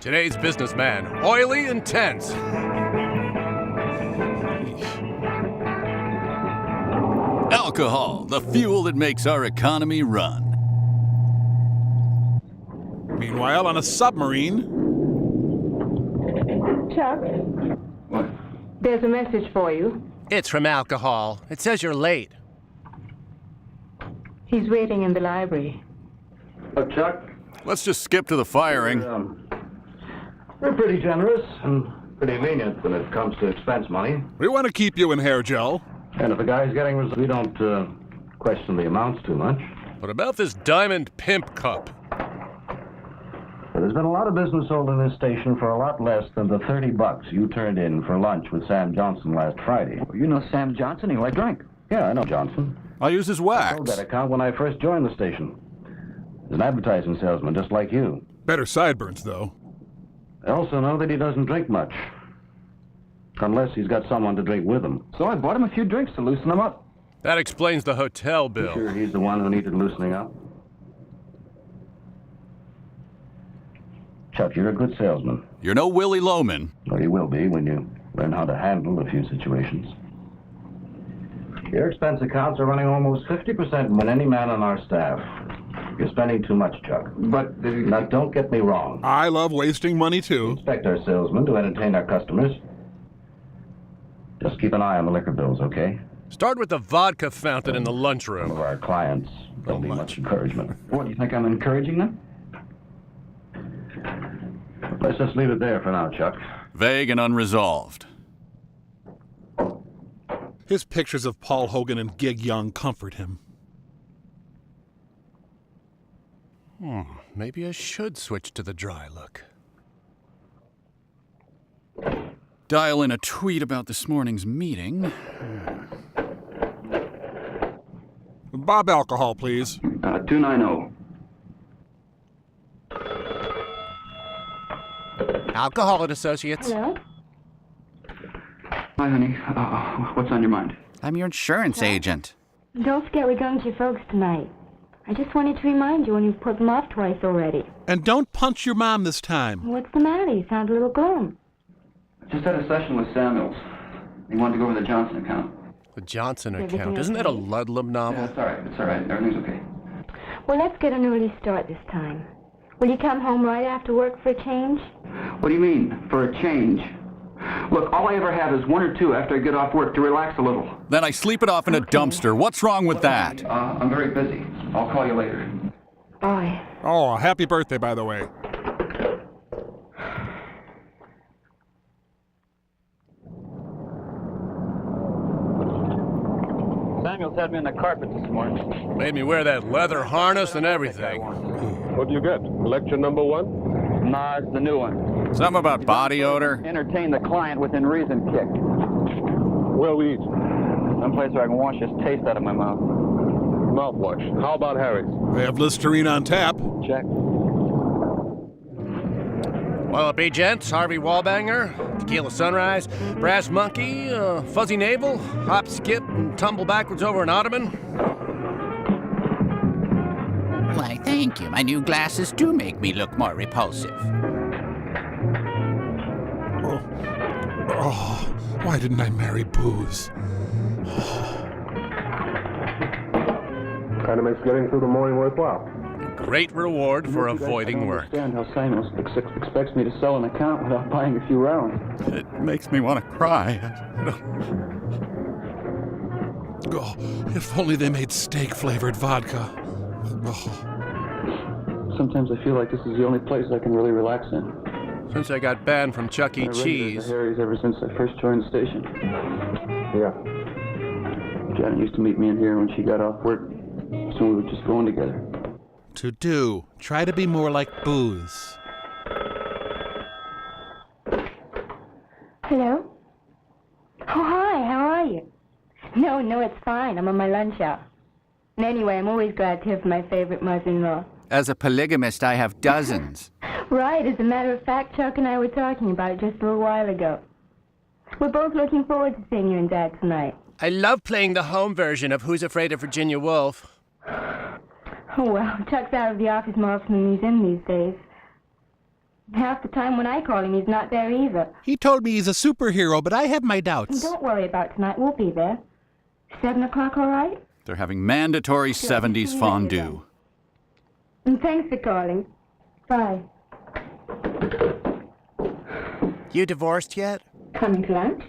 Today's businessman, oily and tense. Alcohol, the fuel that makes our economy run. Meanwhile, on a submarine... Chuck? What? There's a message for you. It's from alcohol. It says you're late. He's waiting in the library. Oh, Chuck? Let's just skip to the firing. We're pretty generous and pretty lenient when it comes to expense money. We want to keep you in hair gel. And if a guy's getting results, we don't question the amounts too much. What about this diamond pimp cup? But there's been a lot of business sold in this station for a lot less than the $30 you turned in for lunch with Sam Johnson last Friday. Well, you know Sam Johnson? He likes drink. Yeah, I know Johnson. I'll use his I wax. sold that account when I first joined the station. He's an advertising salesman, just like you. Better sideburns, though. I also know that he doesn't drink much. Unless he's got someone to drink with him. So I bought him a few drinks to loosen him up. That explains the hotel bill. Sure he's the one who needed loosening up? Chuck, you're a good salesman. You're no Willie Loman. Well, you will be when you learn how to handle a few situations. Your expense accounts are running almost 50% more than any man on our staff. You're spending too much, Chuck. But Now, don't get me wrong. I love wasting money, We too. expect our salesmen to entertain our customers. Just keep an eye on the liquor bills, okay? Start with the vodka fountain in the Some of lunchroom. our clients don't need much encouragement. what, do you think I'm encouraging them? Let's just leave it there for now, Chuck. Vague and unresolved. His pictures of Paul Hogan and Gig Young comfort him. Maybe I should switch to the dry look. Dial in a tweet about this morning's meeting. Bob alcohol, please. 290. Alcohol and Associates. Hello? Hi, honey. What's on your mind? I'm your insurance agent. Don't forget we're going to your folks tonight. I just wanted to remind you when you've put them off twice already. And don't punch your mom this time. What's the matter? You sound a little glum. I just had a session with Samuels. He wanted to go over the Johnson account. The Johnson Everything account. Isn't that a okay? Ludlum novel? Yeah, it's all right. It's all right. Everything's okay. Well, let's get an early start this time. Will you come home right after work for a change? What do you mean, for a change? Look, all I ever have is one or two after I get off work to relax a little. Then I sleep it off in a dumpster. What's wrong with that? I'm very busy. I'll call you later. Bye. Oh, happy birthday, by the way. Samuels had me on the carpet this morning. Made me wear that leather harness and everything. What do you get? Lecture number 1? Nah, it's the new one. Something about body odor? Entertain the client within reason kick. Where we eat? Someplace where I can wash this taste out of my mouth. Mouthwash. How about Harry's? They have Listerine on tap. Check. Well, it be gents, Harvey Wallbanger, Tequila Sunrise, Brass Monkey, Fuzzy Navel, Hop, Skip, and Tumble Backwards over an Ottoman. Why, thank you. My new glasses do make me look more repulsive. Oh, why didn't I marry booze? Kind of makes getting through the morning worthwhile. Great reward for avoiding work. I don't understand how Samuels expects me to sell an account without buying a few rounds. It makes me want to cry. Oh, if only they made steak-flavored vodka. Oh. Sometimes I feel like this is the only place I can really relax in. Since I got banned from Chuck E. I've been Cheese. to Harry's ever since I first joined the station. Yeah. Janet used to meet me in here when she got off work, so we would just go in together. To do. Try to be more like booze. Hello? Oh, hi, how are you? No, it's fine. I'm on my lunch hour. And anyway, I'm always glad to hear from my favorite mother-in-law. As a polygamist, I have dozens. Right, as a matter of fact, Chuck and I were talking about it just a little while ago. We're both looking forward to seeing you and Dad tonight. I love playing the home version of Who's Afraid of Virginia Woolf. Oh, well, Chuck's out of the office more often than he's in these days. Half the time when I call him, he's not there either. He told me he's a superhero, but I have my And doubts. don't worry about tonight. We'll be there. 7 o'clock, all right? They're having mandatory 70s fondue. And thanks for calling. Bye. You divorced yet? Coming to lunch?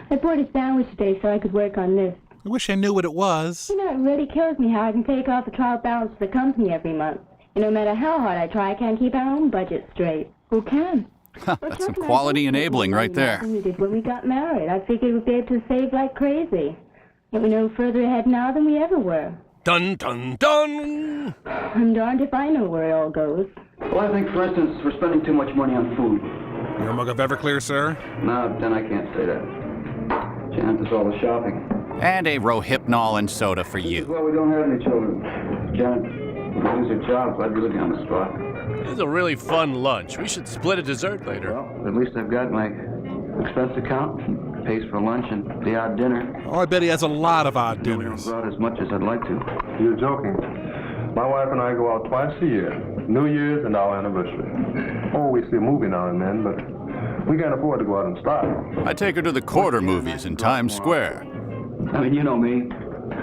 I bought a sandwich today so I could work on this. I wish I knew what it was. You know, it really kills me how I can take off the trial balance for the company every month. And no matter how hard I try, I can't keep our own budget straight. Who can? That's some quality enabling right there. Than we did when we got married. I figured we'd be able to save like crazy. Yet we're no further ahead now than we ever were. Dun, dun, dun! I'm darned if I know where it all goes. Well, I think, for instance, we're spending too much money on food. Your mug of Everclear, sir? No, then I can't say that. Janet does all the shopping. And a Rohypnol and soda for you. Well, we don't have any children. Janet would lose her job, so I'd really be on the spot. This is a really fun lunch. We should split a dessert later. Well, at least I've got my expense account. Pays for lunch and the odd dinner. Oh, I bet he has a lot of odd We don't dinners. go out as much as I'd like to. You're joking. My wife and I go out twice a year. New Year's and our anniversary. Oh, we see a movie now and then, but we can't afford to go out in style. I take her to the quarter movies in Times Square. I mean, you know me.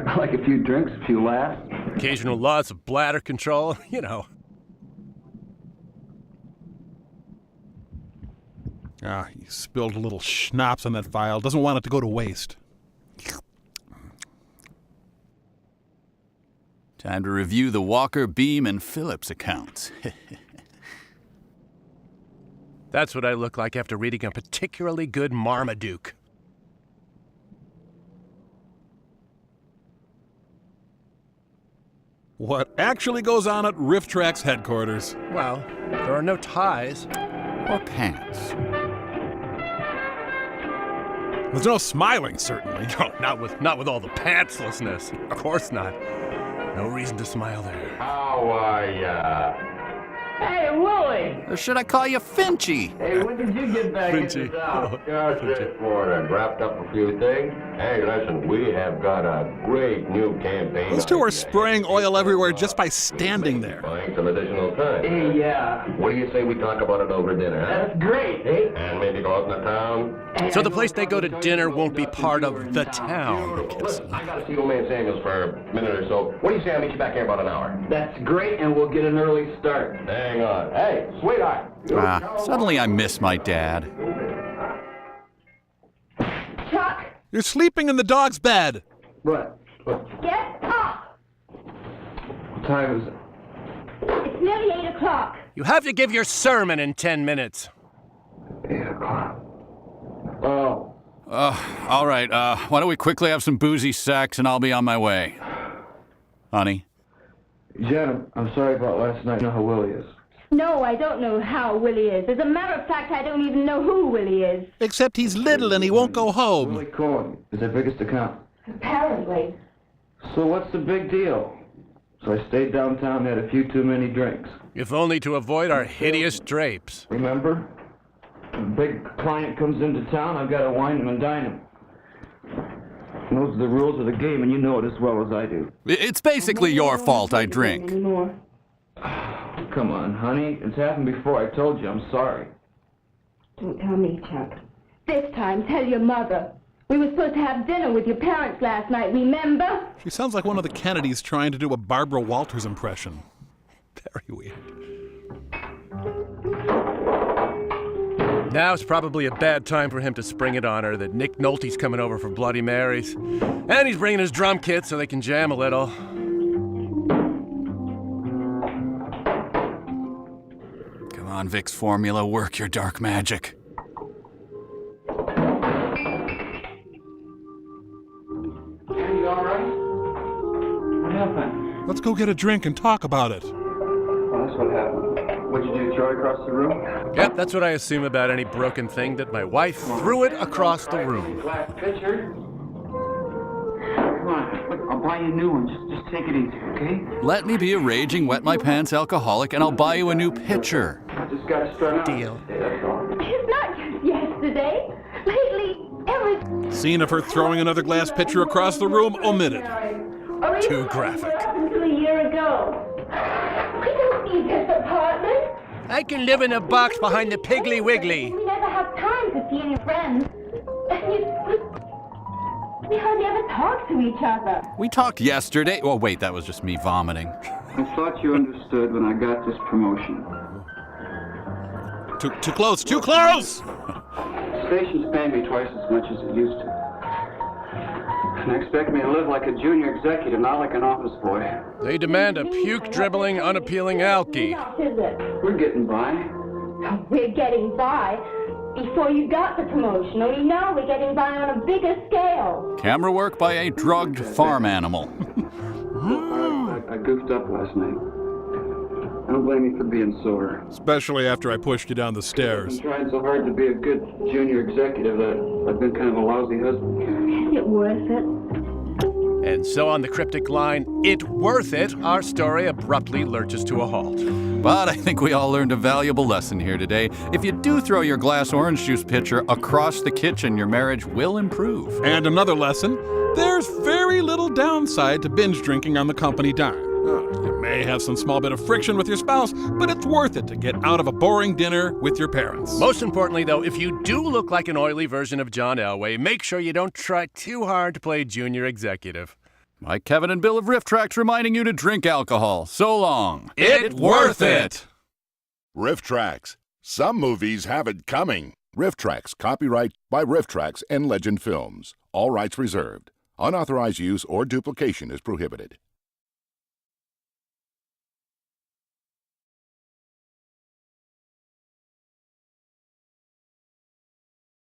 I like a few drinks, a few laughs. Occasional loss of bladder control, you know. Ah, he spilled a little schnapps on that file. Doesn't want it to go to waste. Time to review the Walker, Beam, and Phillips accounts. That's what I look like after reading a particularly good Marmaduke. What actually goes on at Riff Track's headquarters? Well, there are no ties. Or pants. There's no smiling, certainly. No, not with all the pantslessness. Of course not. No reason to smile there. How are ya? Hey, Willie! Or should I call you Finchy? Hey, when did you get back Finchy. into town? Just this morning. Wrapped up a few things. Hey, listen, we have got a great new campaign. Those two are spraying oil everywhere just by standing there. Buying some additional time. Hey, yeah. What do you say we talk about it over dinner, huh? That's great. Hey, and maybe go out in the town? Hey, So I the know place they go to I'll dinner tell you won't be about part since you were of in the town. town. Listen, I gotta see old man Samuels for a minute or so. What do you say I meet you back here in about an hour? That's great, and we'll get an early start. Hang on. Hey, sweetheart. Suddenly I miss my dad. Chuck, You're sleeping in the dog's bed. What? get up! What time is it? It's nearly 8 o'clock. You have to give your sermon in 10 minutes. 8 o'clock. Oh. All right, why don't we quickly have some boozy sex and I'll be on my way. Honey? Janet, I'm sorry about last night. You know how Willie is. No, I don't know how Willie is. As a matter of fact, I don't even know who Willie is. Except he's little and he won't go home. Willie Cohen is their biggest account. Apparently. So what's the big deal? So I stayed downtown, had a few too many drinks. If only to avoid our hideous drapes. Remember? A big client comes into town, I've got to wine him and dine him. And those are the rules of the game, and you know it as well as I do. It's basically your fault I drink. Anymore. Come on, honey. It's happened before. I told you. I'm sorry. Don't tell me, Chuck. This time, tell your mother. We were supposed to have dinner with your parents last night, remember? She sounds like one of the Kennedys trying to do a Barbara Walters impression. Very weird. Now's probably a bad time for him to spring it on her that Nick Nolte's coming over for Bloody Marys. And he's bringing his drum kit so they can jam a little. Come on, Vic's formula, work your dark magic. Are you all right? What happened? Let's go get a drink and talk about it. Well, that's what happened. What'd you do, throw it across the room? Yep, that's what I assume about any broken thing, that my wife threw it across the room. Glass pitcher. Come on, look, I'll buy you a new one. Just take it easy, okay? Let me be a raging wet my pants alcoholic and I'll buy you a new pitcher. I just got strung out. Deal. That's all. It's not just yesterday. Lately, every... Scene of her throwing another glass pitcher across the room omitted. Or even Too graphic. Up until a year ago. We don't need this apartment. I can live in a box behind the Piggly Wiggly. We never have time to see any friends. We hardly ever talk to each other. We talked yesterday. Oh, wait, that was just me vomiting. I thought you understood when I got this promotion. Too close, too close! The station's paying me twice as much as it used to. And they expect me to live like a junior executive, not like an office boy. They demand a puke-dribbling, unappealing alky. We're getting by. We're getting by. Before you got the promotion, only now we're getting by on a bigger scale. Camera work by a drugged farm animal. I goofed up last night. Don't blame me for being sore. Especially after I pushed you down the I've stairs. been trying so hard to be a good junior executive that I've been kind of a lousy husband. Is it worth it? And so on the cryptic line, "It worth it," our story abruptly lurches to a halt. But I think we all learned a valuable lesson here today. If you do throw your glass orange juice pitcher across the kitchen, your marriage will improve. And another lesson, there's very little downside to binge drinking on the company dime. You may have some small bit of friction with your spouse, but it's worth it to get out of a boring dinner with your parents. Most importantly, though, if you do look like an oily version of John Elway, make sure you don't try too hard to play junior executive. Mike, Kevin, and Bill of Riff Tracks reminding you to drink alcohol. So long. It worth it! Riff Tracks. Some movies have it coming. Riff Tracks. Copyright by Riff Tracks and Legend Films. All rights reserved. Unauthorized use or duplication is prohibited.